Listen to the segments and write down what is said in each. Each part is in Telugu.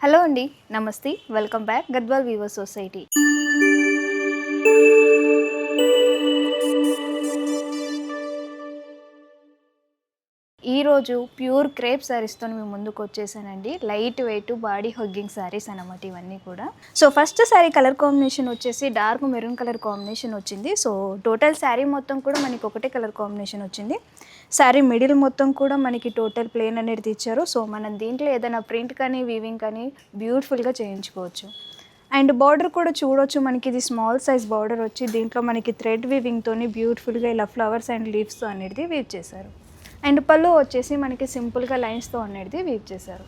హలో అండి, నమస్తే. Welcome back Gadwal weavers society. ఈరోజు ప్యూర్ క్రేప్ శారీస్తో మేము ముందుకు వచ్చేసానండి. Light weight body hugging saris అన్నమాట ఇవన్నీ కూడా. So first sari colour combination వచ్చేసి డార్క్ మెరూన్ కలర్ కాంబినేషన్ వచ్చింది. సో టోటల్ శారీ మొత్తం కూడా మనకి ఒకటే కలర్ కాంబినేషన్ వచ్చింది. శారీ మిడిల్ మొత్తం కూడా మనకి టోటల్ ప్లేన్ అనేది ఇచ్చారు. సో మనం దీంట్లో ఏదైనా ప్రింట్ కానీ వీవింగ్ కానీ బ్యూటిఫుల్గా చేయించుకోవచ్చు. అండ్ బార్డర్ కూడా చూడొచ్చు, మనకి ఇది స్మాల్ సైజ్ బార్డర్ వచ్చి దీంట్లో మనకి థ్రెడ్ వీవింగ్తోని బ్యూటిఫుల్గా ఇలా ఫ్లవర్స్ అండ్ లీవ్స్తో అనేది వీవ్ చేశారు. అండ్ పళ్ళు వచ్చేసి మనకి సింపుల్గా లైన్స్తో అనేది వీవ్ చేశారు.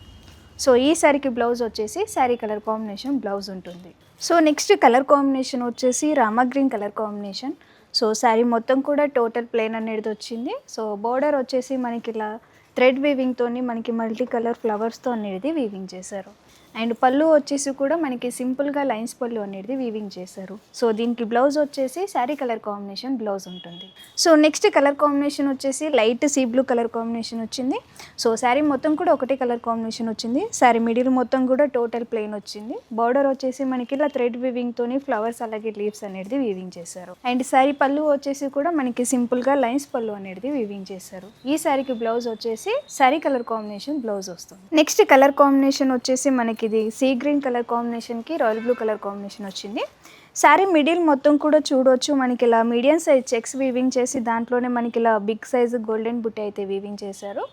సో ఈ శారీకి బ్లౌజ్ వచ్చేసి శారీ కలర్ కాంబినేషన్ బ్లౌజ్ ఉంటుంది. సో నెక్స్ట్ కలర్ కాంబినేషన్ వచ్చేసి Rama green colour combination. So sari మొత్తం కూడా టోటల్ ప్లేన్ అనేది వచ్చింది. సో బార్డర్ వచ్చేసి మనకి ఇలా థ్రెడ్ వీవింగ్తోని మనకి మల్టీ కలర్ ఫ్లవర్స్తో అనేది వీవింగ్ చేశారు. అండ్ పళ్ళు వచ్చేసి కూడా మనకి సింపుల్గా లైన్స్ పళ్ళు అనేది వీవింగ్ చేశారు. సో దీనికి బ్లౌజ్ వచ్చేసి శారీ కలర్ కాంబినేషన్ బ్లౌజ్ ఉంటుంది. సో నెక్స్ట్ కలర్ కాంబినేషన్ వచ్చేసి light sea blue colour combination వచ్చింది. సో శారీ మొత్తం కూడా ఒకటే కలర్ కాంబినేషన్ వచ్చింది. శారీ మిడిల్ మొత్తం కూడా టోటల్ ప్లెయిన్ వచ్చింది. బార్డర్ వచ్చేసి మనకి ఇలా థ్రెడ్ వీవింగ్తోని ఫ్లవర్స్ అలాగే లీవ్స్ అనేది వీవింగ్ చేశారు. అండ్ శారీ పళ్ళు వచ్చేసి కూడా మనకి సింపుల్గా లైన్స్ పళ్ళు అనేది వీవింగ్ చేశారు. ఈ శారీకి బ్లౌజ్ వచ్చేసి శారీ కలర్ కాంబినేషన్ బ్లౌజ్ వస్తుంది. నెక్స్ట్ కలర్ కాంబినేషన్ వచ్చేసి మనకి ఇది సీ గ్రీన్ కలర్ కాంబినేషన్కి రాయల్ బ్లూ కలర్ కాంబినేషన్ వచ్చింది. శారీ మిడిల్ మొత్తం కూడా చూడవచ్చు, మనకి ఇలా మీడియం సైజ్ చెక్స్ వీవింగ్ చేసి దాంట్లోనే మనకి ఇలా బిగ్ సైజ్ గోల్డెన్ బుట్టి అయితే వీవింగ్ చేశారు.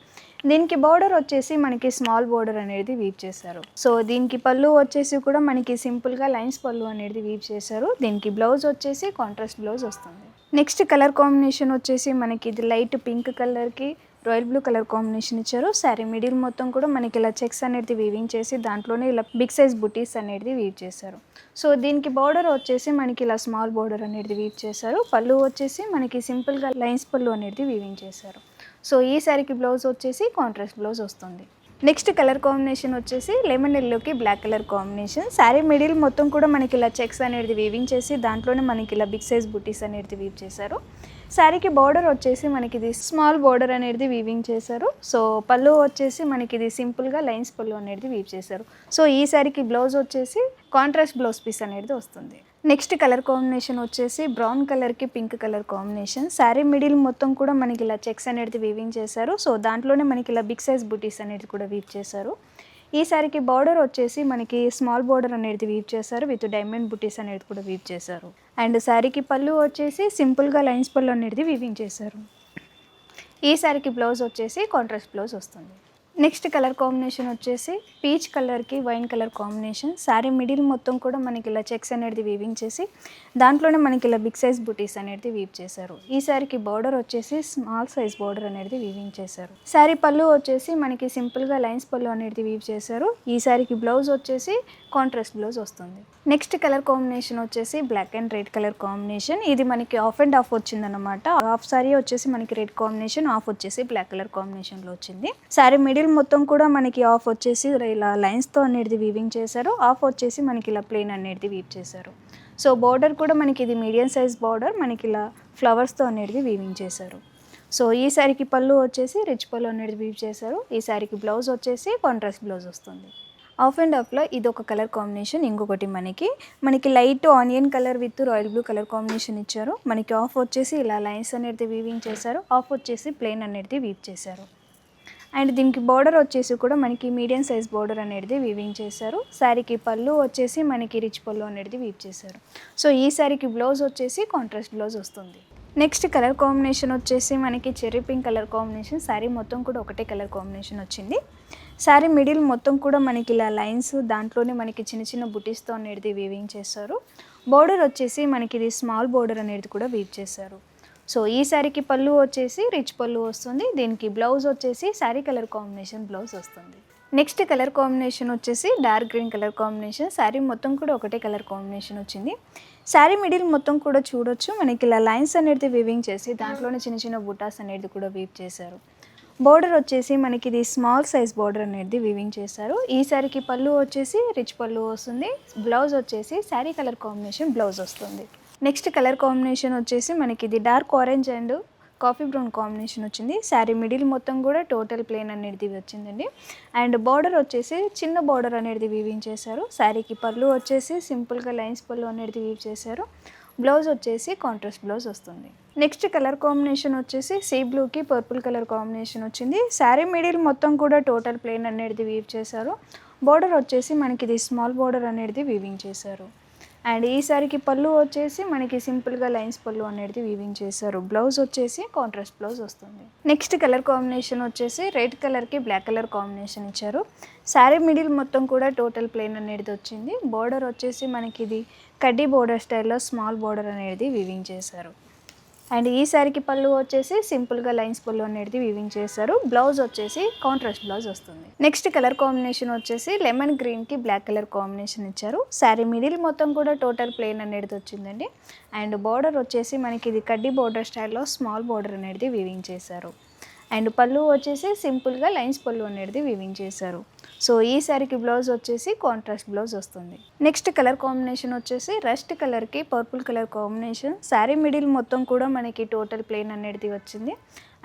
దీనికి బార్డర్ వచ్చేసి మనకి స్మాల్ బార్డర్ అనేది వీవ్ చేశారు. సో దీనికి పళ్ళు వచ్చేసి కూడా మనకి సింపుల్గా లైన్స్ పళ్ళు అనేది వీవ్ చేశారు. దీనికి బ్లౌజ్ వచ్చేసి కాంట్రాస్ట్ బ్లౌజ్ వస్తుంది. నెక్స్ట్ కలర్ కాంబినేషన్ వచ్చేసి మనకి ఇది లైట్ పింక్ కలర్కి రాయల్ బ్లూ కలర్ కాంబినేషన్ ఇచ్చారు. శారీ మిడిల్ మొత్తం కూడా మనకి ఇలా చెక్స్ అనేది వీవింగ్ చేసి దాంట్లోనే ఇలా బిగ్ సైజ్ బుటీస్ అనేది వీవ్ చేశారు. సో దీనికి బార్డర్ వచ్చేసి మనకి ఇలా స్మాల్ బార్డర్ అనేది వీవ్ చేశారు. పళ్ళు వచ్చేసి మనకి సింపుల్గా లైన్స్ పళ్ళు అనేది వీవింగ్ చేశారు. సో ఈ శారీకి బ్లౌజ్ వచ్చేసి కాంట్రాస్ట్ బ్లౌజ్ వస్తుంది. నెక్స్ట్ కలర్ కాంబినేషన్ వచ్చేసి లెమన్ ఎల్లోకి black colour combination. Sari middle మొత్తం కూడా మనకి ఇలా చెక్స్ అనేది వీవింగ్ చేసి దాంట్లోనే మనకి ఇలా బిగ్ సైజ్ బుటీస్ అనేది వీవ్ చేశారు. శారీకి బార్డర్ వచ్చేసి మనకి ఇది స్మాల్ బార్డర్ అనేది వీవింగ్ చేశారు. సో పళ్ళు వచ్చేసి మనకి ఇది సింపుల్గా లైన్స్ పళ్ళు అనేది వీవ్ చేశారు. సో ఈ శారీకి బ్లౌజ్ వచ్చేసి కాంట్రాస్ట్ బ్లౌజ్ పీస్ అనేది వస్తుంది. నెక్స్ట్ కలర్ కాంబినేషన్ వచ్చేసి బ్రౌన్ కలర్కి pink colour combination. Sari middle మొత్తం కూడా మనకి ఇలా చెక్స్ అనేది వీవింగ్ చేశారు. సో దాంట్లోనే మనకి ఇలా బిగ్ సైజ్ బుటీస్ అనేది కూడా వీవ్ చేశారు. ఈ శారీకి బార్డర్ వచ్చేసి మనకి స్మాల్ బార్డర్ అనేది వీవ్ చేశారు విత్ డైమండ్ బుటీస్ అనేది కూడా వీవ్ చేశారు. అండ్ శారీకి పళ్ళు వచ్చేసి సింపుల్గా లైన్స్ పళ్ళు అనేది వీవింగ్ చేశారు. ఈ శారీకి బ్లౌజ్ వచ్చేసి కాంట్రాస్ట్ బ్లౌజ్ వస్తుంది. నెక్స్ట్ కలర్ కాంబినేషన్ వచ్చేసి పీచ్ కలర్కి wine colour combination. Sari middle మొత్తం కూడా మనకి ఇలా చెక్స్ అనేది వీవింగ్ చేసి దాంట్లోనే మనకి ఇలా బిగ్ సైజ్ బుటీస్ అనేది వీవ్ చేశారు. ఈ శారీకి బార్డర్ వచ్చేసి స్మాల్ సైజ్ బార్డర్ అనేది వీవింగ్ చేశారు. శారీ పళ్ళు వచ్చేసి మనకి సింపుల్గా లైన్స్ పళ్ళు అనేది వీవ్ చేశారు. ఈ శారీకి బ్లౌజ్ వచ్చేసి కాంట్రాస్ట్ బ్లౌజ్ వస్తుంది. నెక్స్ట్ కలర్ కాంబినేషన్ వచ్చేసి black and red colour combination. ఇది మనకి ఆఫ్ అండ్ ఆఫ్ వచ్చిందనమాట. హాఫ్ శారీ వచ్చేసి మనకి రెడ్ కాంబినేషన్, ఆఫ్ వచ్చేసి బ్లాక్ కలర్ కాంబినేషన్లో వచ్చింది. శారీ మిడిల్ మొత్తం కూడా మనకి ఆఫ్ వచ్చేసి ఇలా లైన్స్తో అనేది వీవింగ్ చేశారు. ఆఫ్ వచ్చేసి మనకి ఇలా ప్లెయిన్ అనేది వీవ్ చేశారు. సో బార్డర్ కూడా మనకి ఇది మీడియం సైజ్ బార్డర్ మనకి ఇలా ఫ్లవర్స్తో అనేది వీవింగ్ చేశారు. సో ఈ శారీకి పళ్ళు వచ్చేసి రిచ్ పళ్ళు అనేది వీవ్ చేశారు. ఈ శారీకి బ్లౌజ్ వచ్చేసి కాంట్రాస్ట్ బ్లౌజ్ వస్తుంది. ఆఫ్ అండ్ ఆఫ్లో ఇది ఒక కలర్ కాంబినేషన్. ఇంకొకటి మనకి light onion colour with royal blue colour combination ఇచ్చారు. మనకి ఆఫ్ వచ్చేసి ఇలా లైన్స్ అనేది వీవింగ్ చేశారు. ఆఫ్ వచ్చేసి ప్లెయిన్ అనేది వీవ్ చేశారు. అండ్ దీనికి బార్డర్ వచ్చేసి కూడా మనకి మీడియం సైజ్ బార్డర్ అనేది వీవింగ్ చేశారు. శారీకి పళ్ళు వచ్చేసి మనకి రిచ్ పళ్ళు అనేది వీవ్ చేశారు. సో ఈ శారీకి బ్లౌజ్ వచ్చేసి కాంట్రాస్ట్ బ్లౌజ్ వస్తుంది. నెక్స్ట్ కలర్ కాంబినేషన్ వచ్చేసి మనకి cherry pink colour combination. Sari మొత్తం కూడా ఒకటే కలర్ కాంబినేషన్ వచ్చింది. శారీ మిడిల్ మొత్తం కూడా మనకి ఇలా లైన్స్ దాంట్లోనే మనకి చిన్న చిన్న బుటీస్తో అనేది వీవింగ్ చేశారు. బార్డర్ వచ్చేసి మనకి ఇది స్మాల్ బార్డర్ అనేది కూడా వీవ్ చేశారు. సో ఈ శారీకి పళ్ళు వచ్చేసి రిచ్ పళ్ళు వస్తుంది. దీనికి బ్లౌజ్ వచ్చేసి శారీ కలర్ కాంబినేషన్ బ్లౌజ్ వస్తుంది. నెక్స్ట్ కలర్ కాంబినేషన్ వచ్చేసి dark green colour combination. Sari మొత్తం కూడా ఒకటే కలర్ కాంబినేషన్ వచ్చింది. శారీ మిడిల్ మొత్తం కూడా చూడొచ్చు, మనకి ఇలా లైన్స్ అనేది వీవింగ్ చేసి దాంట్లోనే చిన్న చిన్న బుటాస్ అనేది కూడా వీవ్ చేశారు. బార్డర్ వచ్చేసి మనకి ఇది స్మాల్ సైజ్ బార్డర్ అనేది వీవింగ్ చేశారు. ఈ శారీకి పళ్ళు వచ్చేసి రిచ్ పళ్ళు వస్తుంది. బ్లౌజ్ వచ్చేసి శారీ కలర్ కాంబినేషన్ బ్లౌజ్ వస్తుంది. నెక్స్ట్ కలర్ కాంబినేషన్ వచ్చేసి మనకి ఇది dark orange and coffee brown combination వచ్చింది. శారీ మిడిల్ మొత్తం కూడా టోటల్ ప్లేన్ అనేది వచ్చిందండి. అండ్ బార్డర్ వచ్చేసి చిన్న బార్డర్ అనేది వీవింగ్ చేశారు. శారీకి పళ్ళు వచ్చేసి సింపుల్గా లైన్స్ పళ్ళు అనేది వీవ్ చేశారు. బ్లౌజ్ వచ్చేసి కాంట్రాస్ట్ బ్లౌజ్ వస్తుంది. నెక్స్ట్ కలర్ కాంబినేషన్ వచ్చేసి సీ బ్లూకి పర్పుల్ కలర్ కాంబినేషన్ వచ్చింది. శారీ మిడిల్ మొత్తం కూడా టోటల్ ప్లేన్ అనేది వీవ్ చేశారు. బార్డర్ వచ్చేసి మనకి ఇది స్మాల్ బార్డర్ అనేది వీవింగ్ చేశారు. అండ్ ఈ సారీకి పళ్ళు వచ్చేసి మనకి సింపుల్గా లైన్స్ పళ్ళు అనేది వీవింగ్ చేశారు. బ్లౌజ్ వచ్చేసి కాంట్రాస్ట్ బ్లౌజ్ వస్తుంది. నెక్స్ట్ కలర్ కాంబినేషన్ వచ్చేసి రెడ్ కలర్కి బ్లాక్ కలర్ కాంబినేషన్ ఇచ్చారు. శారీ మిడిల్ మొత్తం కూడా టోటల్ ప్లేన్ అనేది వచ్చింది. బార్డర్ వచ్చేసి మనకి ఇది కడ్డీ బోర్డర్ స్టైల్లో స్మాల్ బార్డర్ అనేది వీవింగ్ చేశారు. అండ్ ఈ శారీకి పళ్ళు వచ్చేసి సింపుల్గా లైన్స్ పళ్ళు అనేది వీవింగ్ చేశారు. బ్లౌజ్ వచ్చేసి కాంట్రాస్ట్ బ్లౌజ్ వస్తుంది. నెక్స్ట్ కలర్ కాంబినేషన్ వచ్చేసి లెమన్ గ్రీన్కి బ్లాక్ కలర్ కాంబినేషన్ ఇచ్చారు. శారీ మిడిల్ మొత్తం కూడా టోటల్ ప్లేన్ అనేది వచ్చిందండి. అండ్ బార్డర్ వచ్చేసి మనకి ఇది కడ్డీ బోర్డర్ స్టైల్లో స్మాల్ బార్డర్ అనేది వీవింగ్ చేశారు. అండ్ పళ్ళు వచ్చేసి సింపుల్గా లైన్స్ పళ్ళు అనేది వీవింగ్ చేశారు. సో ఈ శారీకి బ్లౌజ్ వచ్చేసి కాంట్రాస్ట్ బ్లౌజ్ వస్తుంది. నెక్స్ట్ కలర్ కాంబినేషన్ వచ్చేసి రస్ట్ కలర్కి purple colour combination. Sari middle మొత్తం కూడా మనకి టోటల్ ప్లేన్ అనేది వచ్చింది.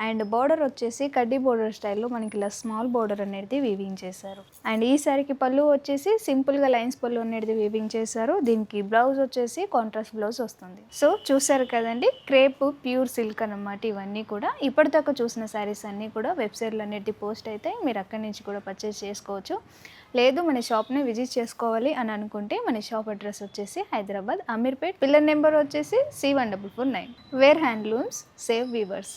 అండ్ బార్డర్ వచ్చేసి కడ్డీ బోర్డర్ స్టైల్లో మనకి ఇలా స్మాల్ బార్డర్ అనేది వీవింగ్ చేశారు. అండ్ ఈ శారీకి పళ్ళు వచ్చేసి సింపుల్గా లైన్స్ పళ్ళు అనేది వీవింగ్ చేశారు. దీనికి బ్లౌజ్ వచ్చేసి కాంట్రాస్ట్ బ్లౌజ్ వస్తుంది. సో చూసారు కదండి, క్రేప్ ప్యూర్ సిల్క్ అన్నమాట. ఇవన్నీ కూడా ఇప్పటిదాకా చూసిన శారీస్ అన్నీ కూడా వెబ్సైట్లో అనేది పోస్ట్ అయితే మీరు అక్కడి నుంచి కూడా పర్చేస్ చేసుకోవచ్చు. లేదు మన షాప్ని విజిట్ చేసుకోవాలి అని అనుకుంటే మన షాప్ అడ్రస్ వచ్చేసి హైదరాబాద్ అమీర్పేట్, పిల్లర్ నెంబర్ వచ్చేసి C1449. Wear handlooms save weavers.